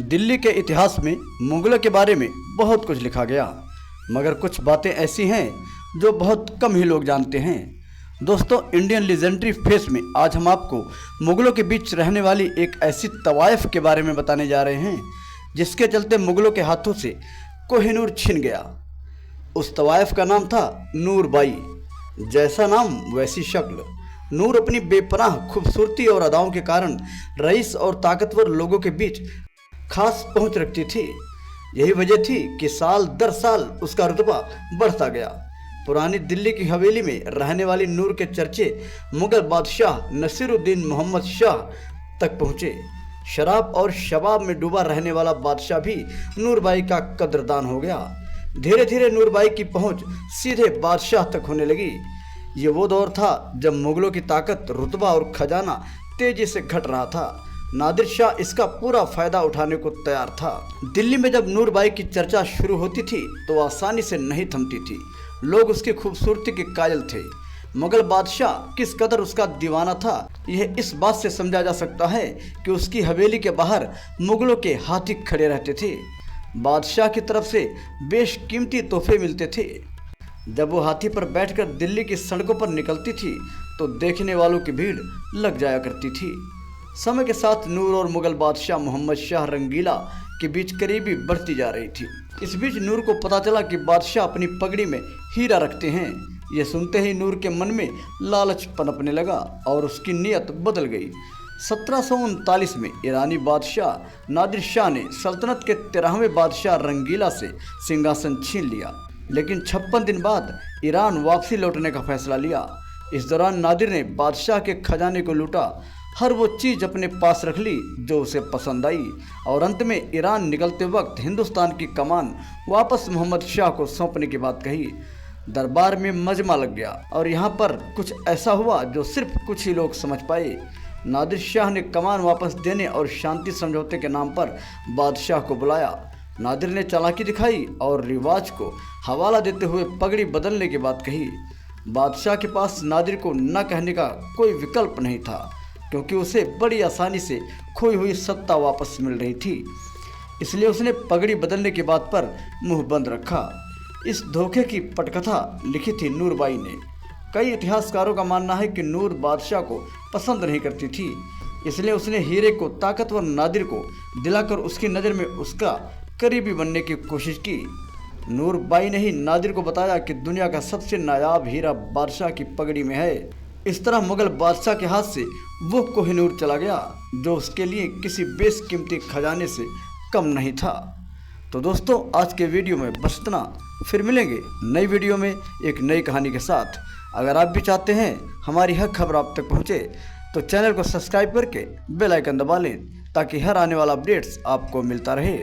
दिल्ली के इतिहास में मुगलों के बारे में बहुत कुछ लिखा गया, मगर कुछ बातें ऐसी हैं जो बहुत कम ही लोग जानते हैं। दोस्तों, इंडियन लीजेंडरी फेस में आज हम आपको मुगलों के बीच रहने वाली एक ऐसी तवाइफ के बारे में बताने जा रहे हैं जिसके चलते मुगलों के हाथों से कोहिनूर छिन गया। उस तवाइफ का नाम था नूरबाई। जैसा नाम वैसी शक्ल। नूर अपनी बेपनाह खूबसूरती और अदाओं के कारण रईस और ताकतवर लोगों के बीच खास पहुंच रखती थी। यही वजह थी कि साल दर साल उसका रुतबा बढ़ता गया। पुरानी दिल्ली की हवेली में रहने वाली नूर के चर्चे मुगल बादशाह नसीरुद्दीन मोहम्मद शाह तक पहुँचे। शराब और शबाब में डूबा रहने वाला बादशाह भी नूरबाई का कदरदान हो गया। धीरे धीरे नूरबाई की पहुंच सीधे बादशाह तक होने लगी। ये वो दौर था जब मुगलों की ताकत, रुतबा और खजाना तेजी से घट रहा था। नादिर शाह इसका पूरा फायदा उठाने को तैयार था। दिल्ली में जब नूरबाई की चर्चा शुरू होती थी तो आसानी से नहीं थमती थी। लोग उसकी खूबसूरती के कायल थे। मुगल बादशाह किस कदर उसका दीवाना था, यह इस बात से समझा जा सकता है कि उसकी हवेली के बाहर मुगलों के हाथी खड़े रहते थे। बादशाह की तरफ से बेशकीमती तोहफे मिलते थे। जब वो हाथी पर बैठकर दिल्ली की सड़कों पर निकलती थी तो देखने वालों की भीड़ लग जाया करती थी। समय के साथ नूर और मुगल बादशाह मोहम्मद शाह रंगीला के बीच करीबी बढ़ती जा रही थी। इस बीच नूर को पता चला कि बादशाह अपनी पगड़ी में हीरा रखते हैं। ये सुनते ही नूर के मन में लालच पनपने लगा और उसकी नीयत बदल गई। 1739 में ईरानी बादशाह नादिर शाह ने सल्तनत के 13वें बादशाह रंगीला से सिंहासन छीन लिया, लेकिन 56 दिन बाद ईरान वापसी लौटने का फैसला लिया। इस दौरान नादिर ने बादशाह के खजाने को लूटा, हर वो चीज़ अपने पास रख ली जो उसे पसंद आई और अंत में ईरान निकलते वक्त हिंदुस्तान की कमान वापस मोहम्मद शाह को सौंपने की बात कही। दरबार में मजमा लग गया और यहाँ पर कुछ ऐसा हुआ जो सिर्फ कुछ ही लोग समझ पाए। नादिर शाह ने कमान वापस देने और शांति समझौते के नाम पर बादशाह को बुलाया। नादिर ने चालाकी दिखाई और रिवाज को हवाला देते हुए पगड़ी बदलने की बात कही। बादशाह के पास नादिर को न कहने का कोई विकल्प नहीं था, क्योंकि उसे बड़ी आसानी से खोई हुई सत्ता वापस मिल रही थी। इसलिए उसने पगड़ी बदलने की बात पर मुंह बंद रखा। इस धोखे की पटकथा लिखी थी नूरबाई ने। कई इतिहासकारों का मानना है कि नूर बादशाह को पसंद नहीं करती थी, इसलिए उसने हीरे को ताकतवर नादिर को दिलाकर उसकी नज़र में उसका करीबी बनने की कोशिश की। नूरबाई ने ही नादिर को बताया कि दुनिया का सबसे नायाब हीरा बादशाह की पगड़ी में है। इस तरह मुगल बादशाह के हाथ से वो कोहिनूर चला गया जो उसके लिए किसी बेशकीमती खजाने से कम नहीं था। तो दोस्तों, आज के वीडियो में बस इतना। फिर मिलेंगे नई वीडियो में एक नई कहानी के साथ। अगर आप भी चाहते हैं हमारी हर खबर आप तक पहुंचे तो चैनल को सब्सक्राइब करके बेल आइकन दबा लें ताकि हर आने वाला अपडेट्स आपको मिलता रहे।